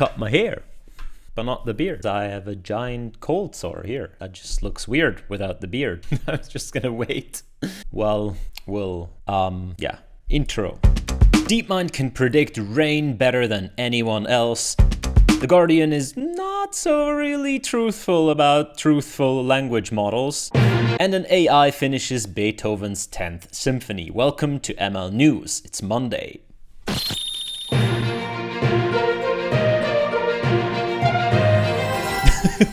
cut my hair, but not the beard. I have a giant cold sore here. That just looks weird without the beard. I was just gonna wait. Well, yeah. Intro. DeepMind can predict rain better than anyone else. The Guardian is not so really truthful about truthful language models. And an AI finishes Beethoven's 10th Symphony. Welcome to ML News. It's Monday.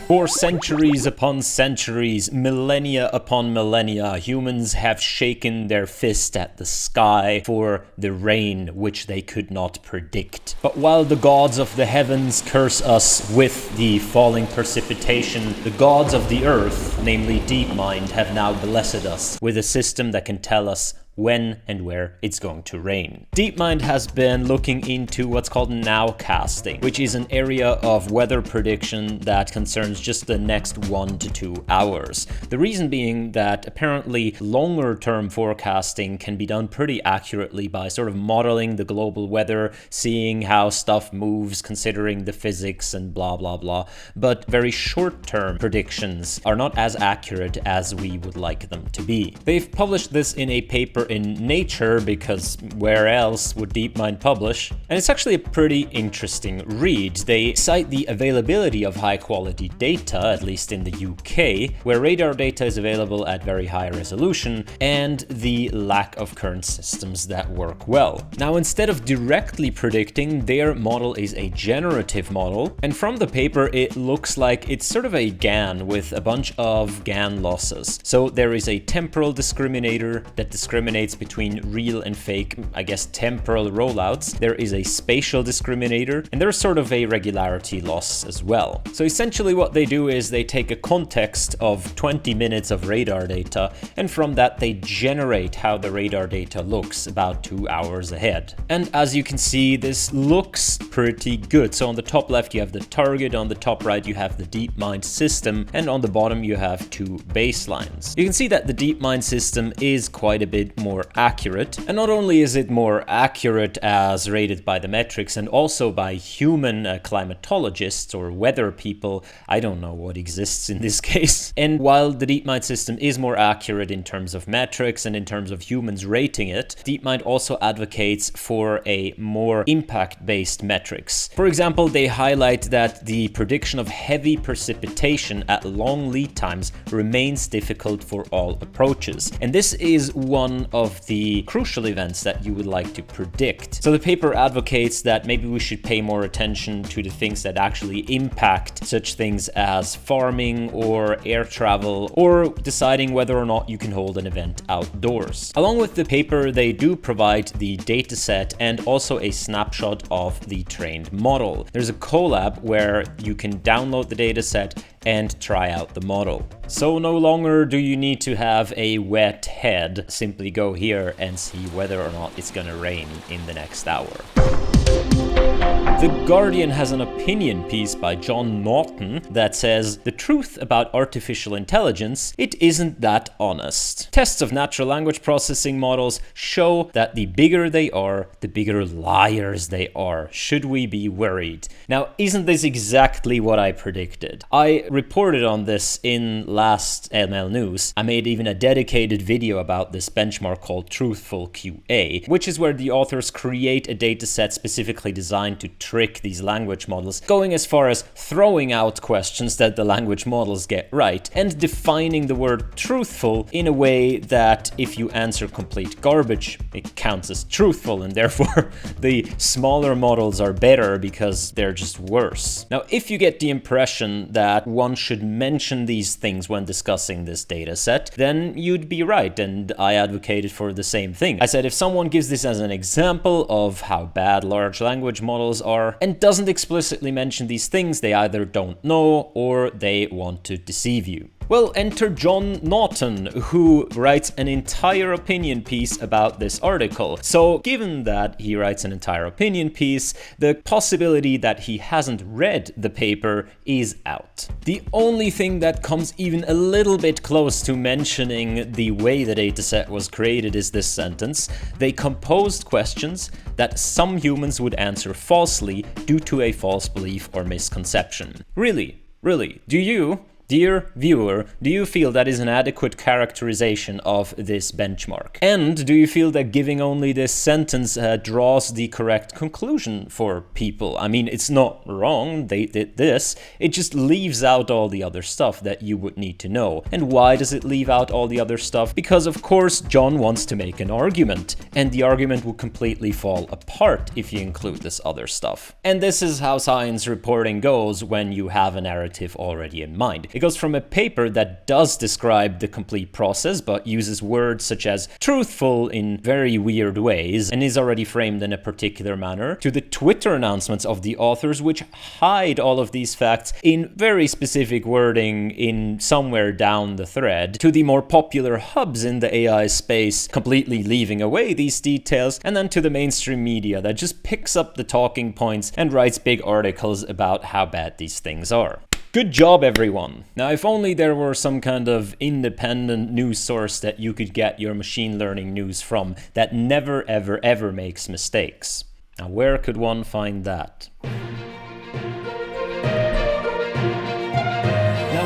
For centuries upon centuries, millennia upon millennia, humans have shaken their fist at the sky for the rain which they could not predict. But while the gods of the heavens curse us with the falling precipitation, the gods of the earth, namely DeepMind, have now blessed us with a system that can tell us when and where it's going to rain. DeepMind has been looking into what's called Nowcasting, which is an area of weather prediction that concerns just the next 1 to 2 hours. The reason being that apparently longer term forecasting can be done pretty accurately by sort of modeling the global weather, seeing how stuff moves, considering the physics and blah blah blah. But very short term predictions are not as accurate as we would like them to be. They've published this in a paper in Nature, because where else would DeepMind publish? And it's actually a pretty interesting read. They cite the availability of high quality data, at least in the UK, where radar data is available at very high resolution, and the lack of current systems that work well. Now, instead of directly predicting, their model is a generative model, and from the paper it looks like it's sort of a GAN with a bunch of GAN losses. So there is a temporal discriminator that discriminates between real and fake, I guess, temporal rollouts. There is a spatial discriminator, and there's sort of a regularity loss as well. So essentially what they do is they take a context of 20 minutes of radar data, and from that they generate how the radar data looks about 2 hours ahead. And as you can see, this looks pretty good. So on the top left you have the target, on the top right you have the DeepMind system, and on the bottom you have 2 baselines. You can see that the DeepMind system is quite a bit more accurate, and not only is it more accurate as rated by the metrics and also by human climatologists or weather people, I don't know what exists in this case. And while the DeepMind system is more accurate in terms of metrics and in terms of humans rating it, DeepMind also advocates for a more impact-based metrics. For example, they highlight that the prediction of heavy precipitation at long lead times remains difficult for all approaches, and this is one of the crucial events that you would like to predict. So the paper advocates that maybe we should pay more attention to the things that actually impact such things as farming or air travel, or deciding whether or not you can hold an event outdoors. Along with the paper, they do provide the dataset and also a snapshot of the trained model. There's a collab where you can download the dataset and try out the model. So no longer do you need to have a wet head. Simply go here and see whether or not it's gonna rain in the next hour. The Guardian has an opinion piece by John Naughton that says, "The truth about artificial intelligence, it isn't that honest. Tests of natural language processing models show that the bigger they are, the bigger liars they are. Should we be worried?" Now, isn't this exactly what I predicted? I reported on this in last ML News. I made even a dedicated video about this benchmark called TruthfulQA, which is where the authors create a dataset specifically designed to trick these language models, going as far as throwing out questions that the language models get right, and defining the word truthful in a way that if you answer complete garbage, it counts as truthful, and therefore the smaller models are better because they're just worse. Now, if you get the impression that one should mention these things when discussing this dataset, then you'd be right, and I advocated for the same thing. I said if someone gives this as an example of how bad large language models are, and doesn't explicitly mention these things, they either don't know or they want to deceive you. Well, enter John Naughton, who writes an entire opinion piece about this article. So given that he writes an entire opinion piece, the possibility that he hasn't read the paper is out. The only thing that comes even a little bit close to mentioning the way the dataset was created is this sentence: they composed questions that some humans would answer falsely due to a false belief or misconception. Really? Do you, dear viewer, do you feel that is an adequate characterization of this benchmark? And do you feel that giving only this sentence draws the correct conclusion for people? I mean, it's not wrong, they did this, it just leaves out all the other stuff that you would need to know. And why does it leave out all the other stuff? Because of course John wants to make an argument, and the argument will completely fall apart if you include this other stuff. And this is how science reporting goes when you have a narrative already in mind. It goes from a paper that does describe the complete process but uses words such as truthful in very weird ways and is already framed in a particular manner, to the Twitter announcements of the authors which hide all of these facts in very specific wording in somewhere down the thread, to the more popular hubs in the AI space completely leaving away these details, and then to the mainstream media that just picks up the talking points and writes big articles about how bad these things are. Good job, everyone. Now, if only there were some kind of independent news source that you could get your machine learning news from that never, ever, ever makes mistakes. Now, where could one find that?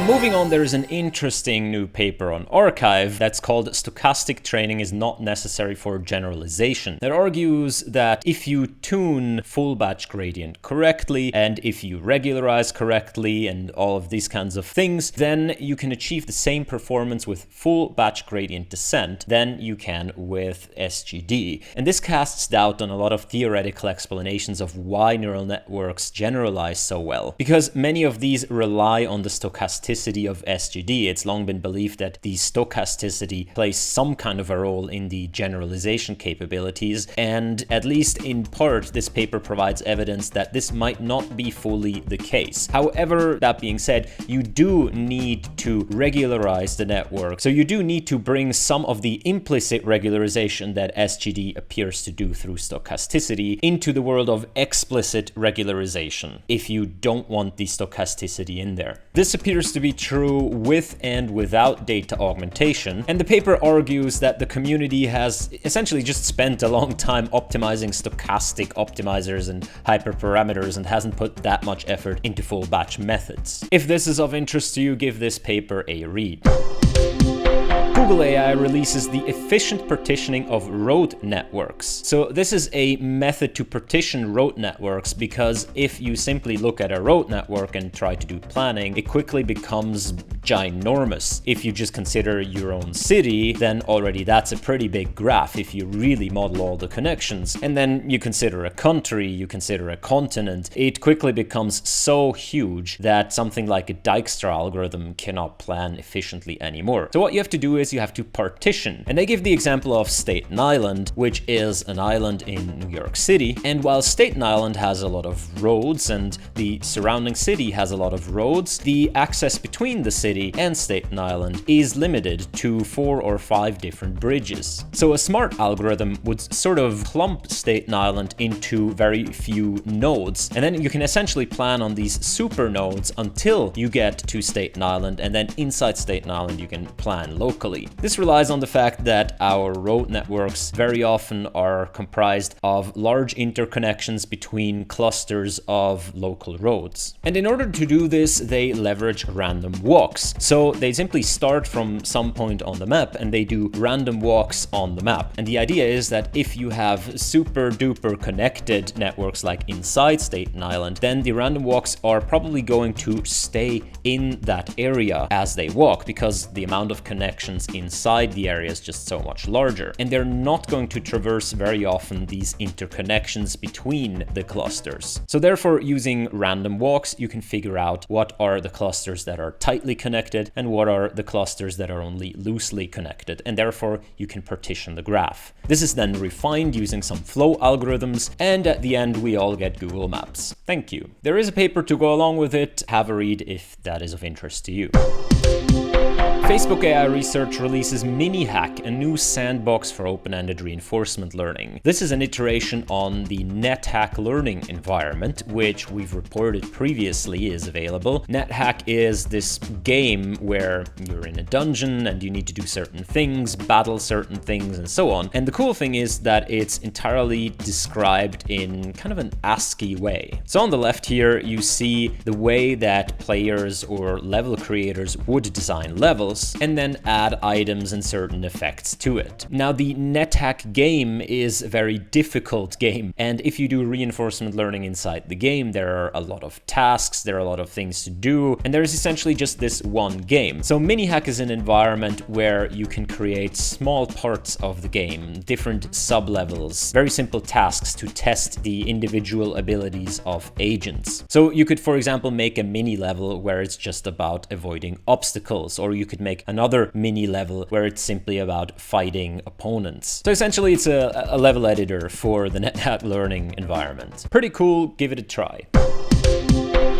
Moving on, there is an interesting new paper on Archive that's called Stochastic Training is Not Necessary for Generalization, that argues that if you tune full batch gradient correctly, and if you regularize correctly, and all of these kinds of things, then you can achieve the same performance with full batch gradient descent than you can with SGD. And this casts doubt on a lot of theoretical explanations of why neural networks generalize so well, because many of these rely on the stochasticity of SGD. It's long been believed that the stochasticity plays some kind of a role in the generalization capabilities, and at least in part, this paper provides evidence that this might not be fully the case. However, that being said, you do need to regularize the network, so you do need to bring some of the implicit regularization that SGD appears to do through stochasticity into the world of explicit regularization, if you don't want the stochasticity in there. This appears to be true with and without data augmentation, and the paper argues that the community has essentially just spent a long time optimizing stochastic optimizers and hyperparameters and hasn't put that much effort into full batch methods. If this is of interest to you, give this paper a read. Google AI releases the efficient partitioning of road networks. So this is a method to partition road networks, because if you simply look at a road network and try to do planning, it quickly becomes ginormous. If you just consider your own city, then already that's a pretty big graph if you really model all the connections. And then you consider a country, you consider a continent, it quickly becomes so huge that something like a Dijkstra algorithm cannot plan efficiently anymore. So what you have to do is you have to partition. And they give the example of Staten Island, which is an island in New York City. And while Staten Island has a lot of roads and the surrounding city has a lot of roads, the access between the city and Staten Island is limited to 4 or 5 different bridges. So a smart algorithm would sort of clump Staten Island into very few nodes. And then you can essentially plan on these super nodes until you get to Staten Island, and then inside Staten Island you can plan locally. This relies on the fact that our road networks very often are comprised of large interconnections between clusters of local roads. And in order to do this, they leverage random walks. So they simply start from some point on the map and they do random walks on the map. And the idea is that if you have super duper connected networks like inside Staten Island, then the random walks are probably going to stay in that area as they walk, because the amount of connections inside the area is just so much larger. And they're not going to traverse very often these interconnections between the clusters. So therefore, using random walks, you can figure out what are the clusters that are tightly connected and what are the clusters that are only loosely connected. And therefore, you can partition the graph. This is then refined using some flow algorithms, and at the end, we all get Google Maps. Thank you. There is a paper to go along with it. Have a read if that is of interest to you. Facebook AI Research releases MiniHack, a new sandbox for open-ended reinforcement learning. This is an iteration on the NetHack learning environment, which we've reported previously is available. NetHack is this game where you're in a dungeon and you need to do certain things, battle certain things, and so on. And the cool thing is that it's entirely described in kind of an ASCII way. So on the left here, you see the way that players or level creators would design levels and then add items and certain effects to it. Now, the NetHack game is a very difficult game, and if you do reinforcement learning inside the game, there are a lot of tasks, there are a lot of things to do, and there's essentially just this one game. So MiniHack is an environment where you can create small parts of the game, different sub-levels, very simple tasks to test the individual abilities of agents. So you could, for example, make a mini level where it's just about avoiding obstacles, or you could make another mini level where it's simply about fighting opponents. So essentially it's a level editor for the NetHack learning environment. Pretty cool, give it a try.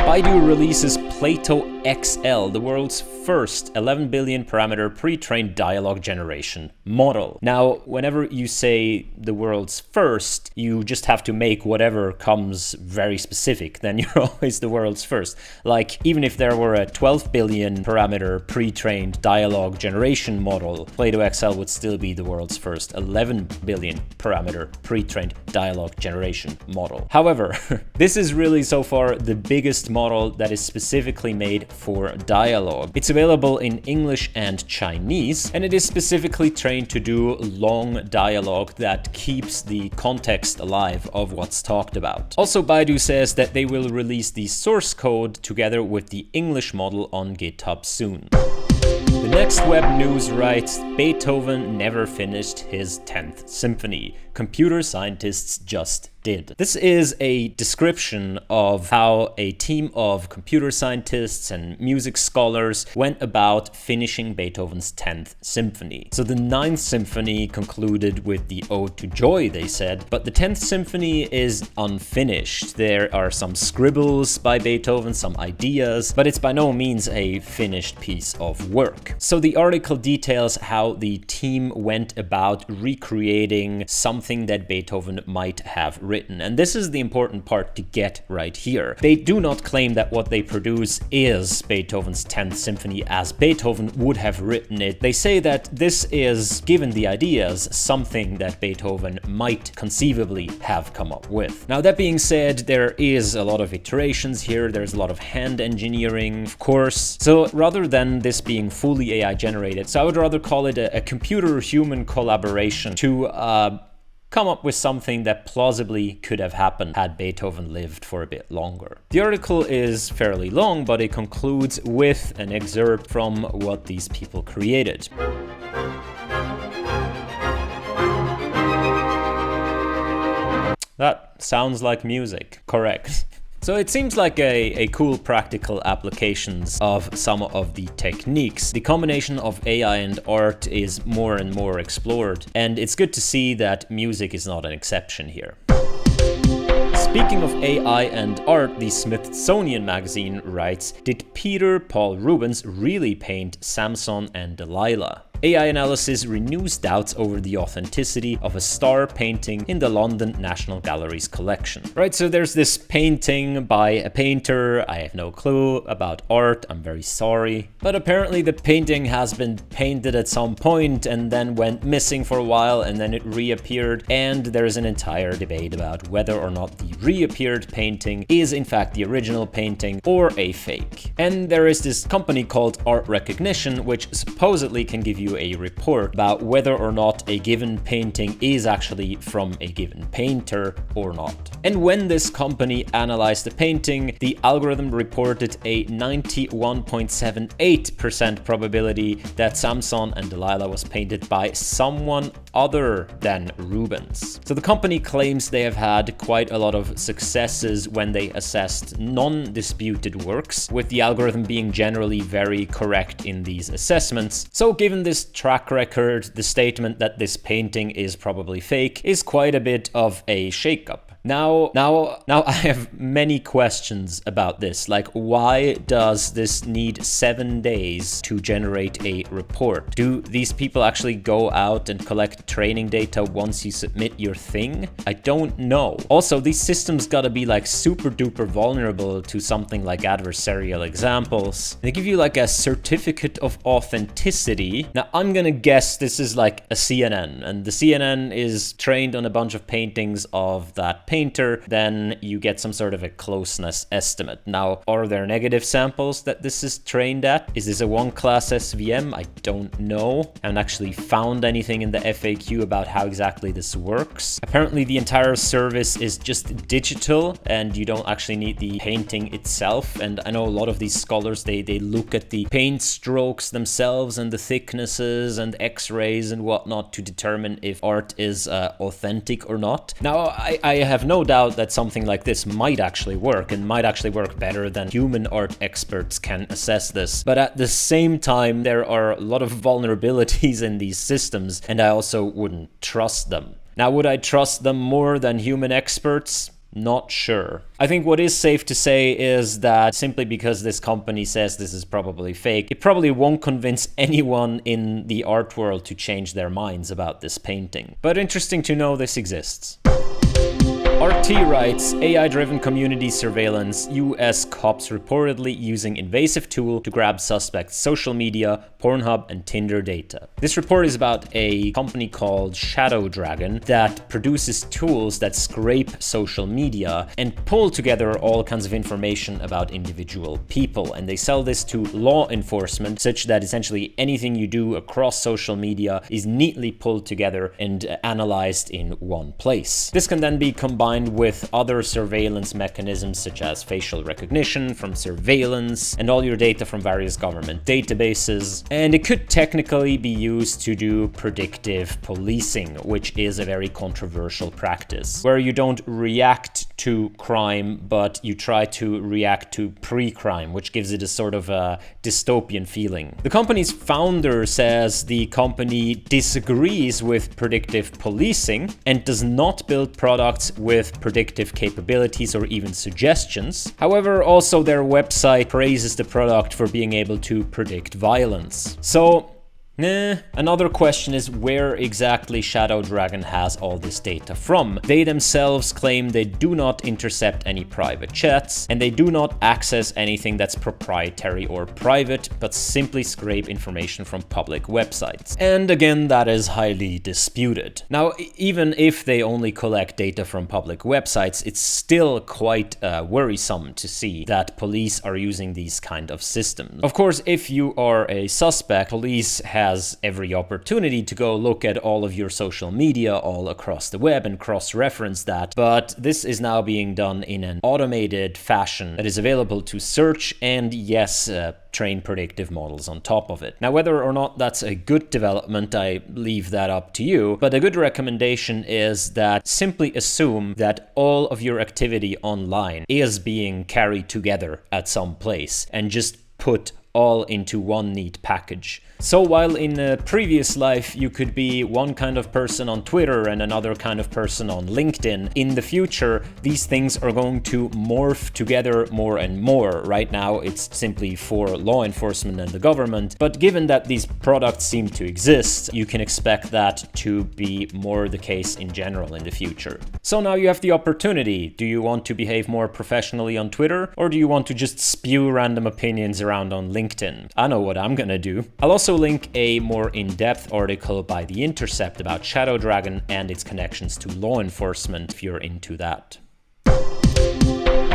Baidu releases Plato XL, the world's first 11 billion parameter pre-trained dialogue generation model. Now, whenever you say the world's first, you just have to make whatever comes very specific, then you're always the world's first. Like, even if there were a 12 billion parameter pre-trained dialogue generation model, Plato XL would still be the world's first 11 billion parameter pre-trained dialogue generation model. However, this is really so far the biggest model that is specifically made for dialogue. It's available in English and Chinese, and it is specifically trained to do long dialogue that keeps the context alive of what's talked about. Also, Baidu says that they will release the source code together with the English model on GitHub soon. The next web news writes, Beethoven never finished his 10th symphony. Computer scientists just did. This is a description of how a team of computer scientists and music scholars went about finishing Beethoven's 10th symphony. So the 9th symphony concluded with the Ode to Joy, they said, but the 10th symphony is unfinished. There are some scribbles by Beethoven, some ideas, but it's by no means a finished piece of work. So the article details how the team went about recreating something that Beethoven might have written. And this is the important part to get right here. They do not claim that what they produce is Beethoven's 10th symphony as Beethoven would have written it. They say that this is, given the ideas, something that Beethoven might conceivably have come up with. Now, that being said, there is a lot of iterations here. There's a lot of hand engineering, of course. So rather than this being fully AI generated, so I would rather call it a computer-human collaboration to come up with something that plausibly could have happened had Beethoven lived for a bit longer. The article is fairly long, but it concludes with an excerpt from what these people created. That sounds like music, correct. So it seems like a cool practical applications of some of the techniques. The combination of AI and art is more and more explored, and it's good to see that music is not an exception here. Speaking of AI and art, the Smithsonian magazine writes, did Peter Paul Rubens really paint Samson and Delilah? AI analysis renews doubts over the authenticity of a star painting in the London National Gallery's collection. Right, so there's this painting by a painter. I have no clue about art, I'm very sorry. But apparently the painting has been painted at some point and then went missing for a while and then it reappeared. And there's an entire debate about whether or not the reappeared painting is in fact the original painting or a fake. And there is this company called Art Recognition, which supposedly can give you a report about whether or not a given painting is actually from a given painter or not. And when this company analyzed the painting, the algorithm reported a 91.78% probability that Samson and Delilah was painted by someone other than Rubens. So the company claims they have had quite a lot of successes when they assessed non-disputed works, with the algorithm being generally very correct in these assessments. So given this track record, the statement that this painting is probably fake is quite a bit of a shakeup. Now I have many questions about this. Like, why does this need 7 days to generate a report? Do these people actually go out and collect training data once you submit your thing? I don't know. Also, these systems gotta be like super duper vulnerable to something like adversarial examples. They give you like a certificate of authenticity. Now, I'm gonna guess this is like a CNN, and the CNN is trained on a bunch of paintings of that painter. Then you get some sort of a closeness estimate. Now, are there negative samples that this is trained at? Is this a one-class SVM? I don't know. I haven't actually found anything in the FAQ about how exactly this works. Apparently, the entire service is just digital, and you don't actually need the painting itself. And I know a lot of these scholars, they look at the paint strokes themselves and the thicknesses and x-rays and whatnot to determine if art is authentic or not. Now, I have no doubt that something like this might actually work, and might actually work better than human art experts can assess this. But at the same time, there are a lot of vulnerabilities in these systems, and I also wouldn't trust them. Now, would I trust them more than human experts? Not sure. I think what is safe to say is that simply because this company says this is probably fake, it probably won't convince anyone in the art world to change their minds about this painting. But interesting to know this exists. RT writes, AI-driven community surveillance, US cops reportedly using invasive tool to grab suspects' social media, Pornhub, and Tinder data. This report is about a company called ShadowDragon that produces tools that scrape social media and pull together all kinds of information about individual people. And they sell this to law enforcement such that essentially anything you do across social media is neatly pulled together and analyzed in one place. This can then be combined with other surveillance mechanisms such as facial recognition from surveillance and all your data from various government databases. And it could technically be used to do predictive policing, which is a very controversial practice, where you don't react to crime, but you try to react to pre-crime, which gives it a sort of a dystopian feeling. The company's founder says the company disagrees with predictive policing and does not build products with predictive capabilities or even suggestions. However, also their website praises the product for being able to predict violence. So, another question is where exactly ShadowDragon has all this data from. They themselves claim they do not intercept any private chats, and they do not access anything that's proprietary or private, but simply scrape information from public websites. And again, that is highly disputed. Now, even if they only collect data from public websites, it's still quite worrisome to see that police are using these kind of systems. Of course, if you are a suspect, police has every opportunity to go look at all of your social media all across the web and cross-reference that, but this is now being done in an automated fashion that is available to search and, yes, train predictive models on top of it. Now, whether or not that's a good development, I leave that up to you, but a good recommendation is that simply assume that all of your activity online is being carried together at some place and just put all into one neat package. So while in a previous life you could be one kind of person on Twitter and another kind of person on LinkedIn, in the future these things are going to morph together more and more. Right now it's simply for law enforcement and the government, but given that these products seem to exist, you can expect that to be more the case in general in the future. So now you have the opportunity. Do you want to behave more professionally on Twitter, or do you want to just spew random opinions around on LinkedIn? I know what I'm gonna do. I'll also link a more in-depth article by The Intercept about ShadowDragon and its connections to law enforcement if you're into that.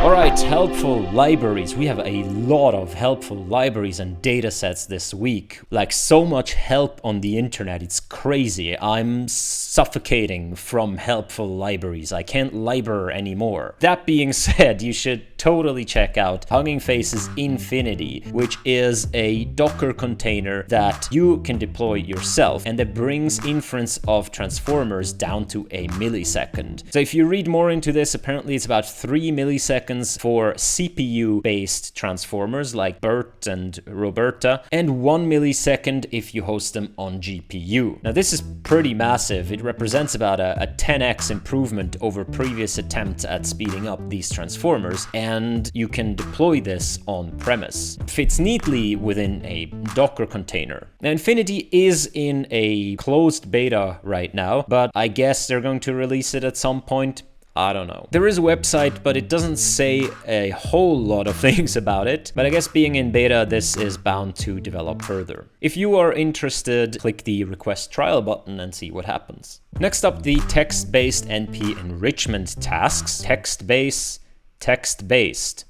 Alright, helpful libraries. We have a lot of helpful libraries and datasets this week. Like, so much help on the internet, it's crazy. I'm suffocating from helpful libraries. I can't library anymore. That being said, you should totally check out Hugging Face's Infinity, which is a Docker container that you can deploy yourself and that brings inference of transformers down to a millisecond. So if you read more into this, apparently it's about 3 milliseconds for CPU-based transformers like BERT and Roberta, and 1 millisecond if you host them on GPU. Now this is pretty massive. It represents about a 10x improvement over previous attempts at speeding up these transformers, and you can deploy this on premise. It fits neatly within a Docker container. Now Infinity is in a closed beta right now, but I guess they're going to release it at some point. I don't know. There is a website, but it doesn't say a whole lot of things about it. But I guess being in beta, this is bound to develop further. If you are interested, click the request trial button and see what happens. Next up, the text-based NP enrichment tasks. Text-based, text-based.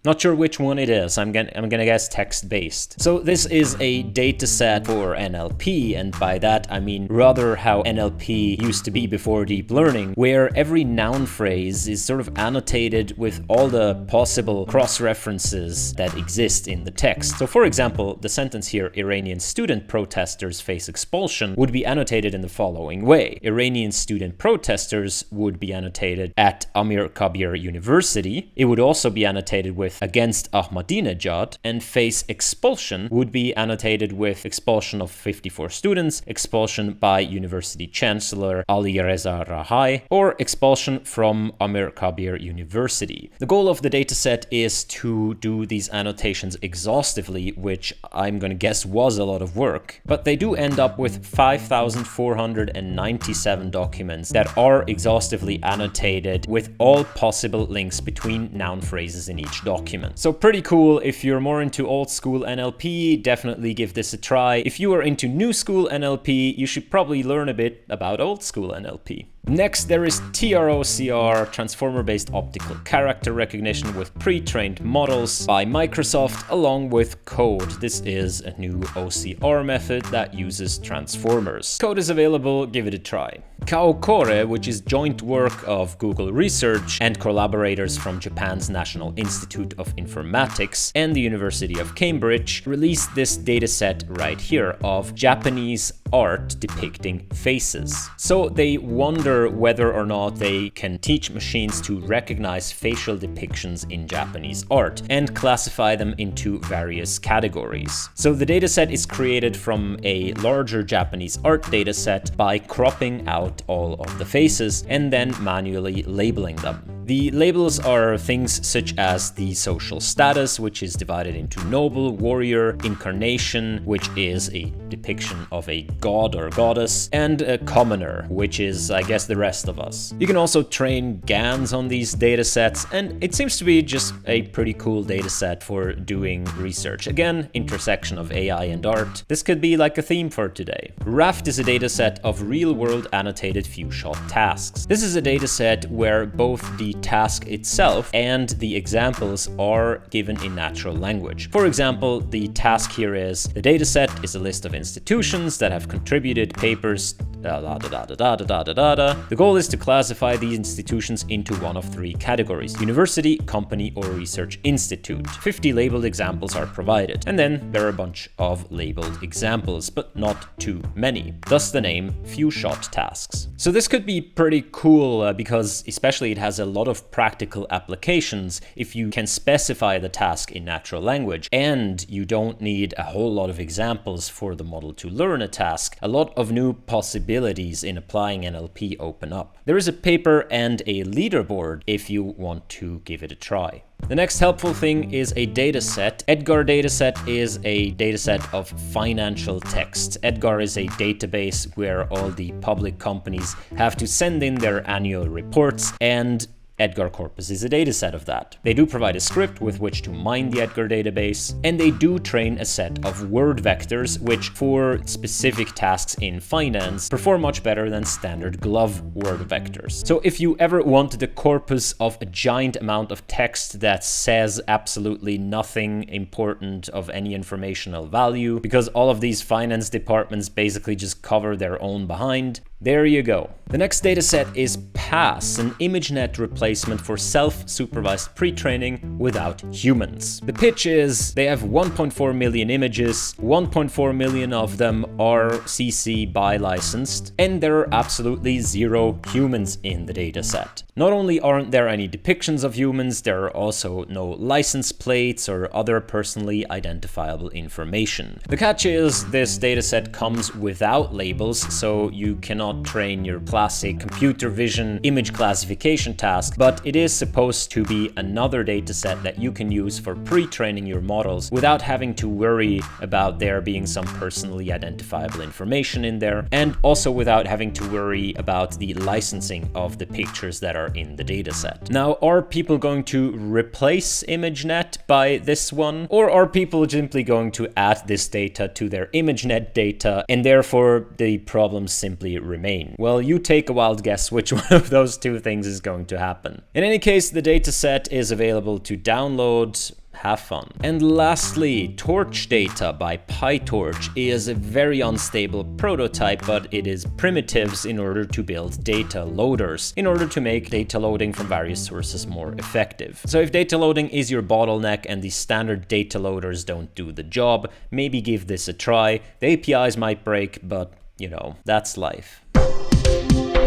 Not sure which one it is. I'm gonna guess text-based. So this is a dataset for NLP, and by that I mean rather how NLP used to be before deep learning, where every noun phrase is sort of annotated with all the possible cross-references that exist in the text. So for example, the sentence here, Iranian student protesters face expulsion, would be annotated in the following way. Iranian student protesters would be annotated at Amir Kabir University. It would also be annotated with against Ahmadinejad, and face expulsion would be annotated with expulsion of 54 students, expulsion by University Chancellor Ali Reza Rahai, or expulsion from Amir Kabir University. The goal of the dataset is to do these annotations exhaustively, which I'm gonna guess was a lot of work, but they do end up with 5,497 documents that are exhaustively annotated with all possible links between noun phrases in each document. So pretty cool. If you're more into old school NLP, definitely give this a try. If you are into new school NLP, you should probably learn a bit about old school NLP. Next, there is TROCR, Transformer-Based Optical Character Recognition with pre-trained models by Microsoft along with code. This is a new OCR method that uses transformers. Code is available, give it a try. Kaokore, which is joint work of Google Research and collaborators from Japan's National Institute of Informatics and the University of Cambridge, released this dataset right here of Japanese art depicting faces. So they wonder whether or not they can teach machines to recognize facial depictions in Japanese art and classify them into various categories. So the dataset is created from a larger Japanese art dataset by cropping out all of the faces and then manually labeling them. The labels are things such as the social status, which is divided into noble, warrior, incarnation, which is a depiction of a god or goddess, and a commoner, which is, I guess, the rest of us. You can also train GANs on these datasets, and it seems to be just a pretty cool dataset for doing research. Again, intersection of AI and art. This could be like a theme for today. RAFT is a dataset of real-world annotated few-shot tasks. This is a dataset where both the task itself and the examples are given in natural language. For example, the task here is, the dataset is a list of institutions that have contributed papers The goal is to classify these institutions into one of 3 categories: university, company, or research institute. 50 labeled examples are provided, and then there are a bunch of labeled examples, but not too many. Thus the name few-shot tasks. So this could be pretty cool because especially it has a lot of practical applications if you can specify the task in natural language and you don't need a whole lot of examples for the model to learn a task. A lot of new possibilities in applying NLP open up. There is a paper and a leaderboard if you want to give it a try. The next helpful thing is a dataset. Edgar dataset is a dataset of financial text. Edgar is a database where all the public companies have to send in their annual reports, and Edgar Corpus is a dataset of that. They do provide a script with which to mine the Edgar database, and they do train a set of word vectors, which for specific tasks in finance perform much better than standard glove word vectors. So if you ever wanted a corpus of a giant amount of text that says absolutely nothing important of any informational value, because all of these finance departments basically just cover their own behind, There you go. The next dataset is PASS, an ImageNet replacement for self-supervised pre-training without humans. The pitch is they have 1.4 million images, 1.4 million of them are CC BY licensed, and there are absolutely zero humans in the dataset. Not only aren't there any depictions of humans, there are also no license plates or other personally identifiable information. The catch is this dataset comes without labels, so you cannot train your classic computer vision image classification task, but it is supposed to be another dataset that you can use for pre-training your models without having to worry about there being some personally identifiable information in there, and also without having to worry about the licensing of the pictures that are in the dataset. Now, are people going to replace ImageNet by this one, or are people simply going to add this data to their ImageNet data and therefore the problems simply remain? Well, you take a wild guess which one of those two things is going to happen. In any case, the dataset is available to download. Have fun. And lastly, Torch data by PyTorch is a very unstable prototype, but it is primitives in order to build data loaders, in order to make data loading from various sources more effective. So if data loading is your bottleneck and the standard data loaders don't do the job, maybe give this a try. The APIs might break, but you know, that's life.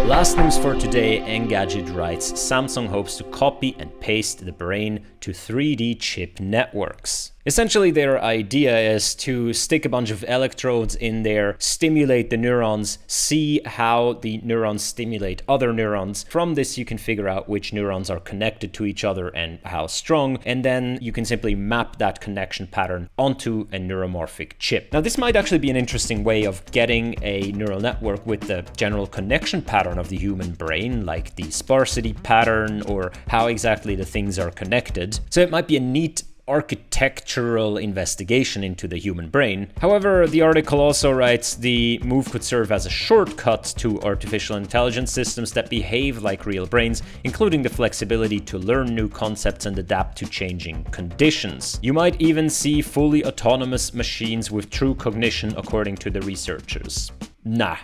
Last news for today, Engadget writes, Samsung hopes to copy and paste the brain to 3D chip networks. Essentially, their idea is to stick a bunch of electrodes in there, stimulate the neurons, see how the neurons stimulate other neurons. From this, you can figure out which neurons are connected to each other and how strong, and then you can simply map that connection pattern onto a neuromorphic chip. Now, this might actually be an interesting way of getting a neural network with the general connection pattern of the human brain, like the sparsity pattern or how exactly the things are connected. So it might be a neat architectural investigation into the human brain. However, the article also writes the move could serve as a shortcut to artificial intelligence systems that behave like real brains, including the flexibility to learn new concepts and adapt to changing conditions. You might even see fully autonomous machines with true cognition, according to the researchers. Nah.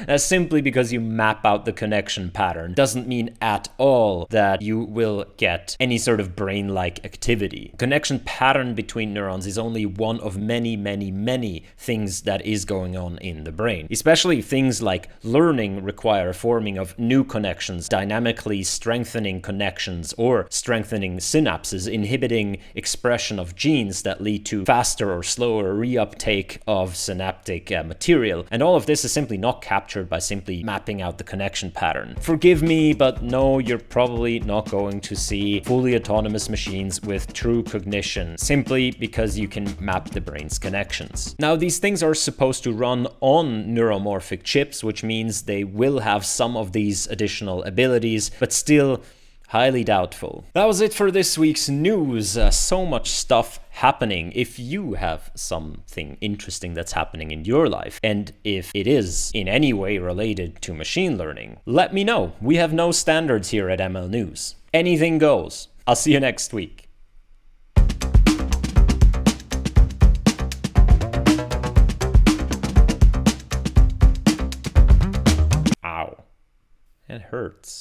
That's simply because you map out the connection pattern. Doesn't mean at all that you will get any sort of brain-like activity. Connection pattern between neurons is only one of many things that is going on in the brain. Especially things like learning require forming of new connections, dynamically strengthening connections or strengthening synapses, inhibiting expression of genes that lead to faster or slower reuptake of synaptic material. And all of this is simply not captured by simply mapping out the connection pattern. Forgive me, but no, you're probably not going to see fully autonomous machines with true cognition, simply because you can map the brain's connections. Now, these things are supposed to run on neuromorphic chips, which means they will have some of these additional abilities, but still highly doubtful. That was it for this week's news. So much stuff happening. If you have something interesting that's happening in your life, and if it is in any way related to machine learning, let me know. We have no standards here at ML News. Anything goes. I'll see you next week. Ow. It hurts.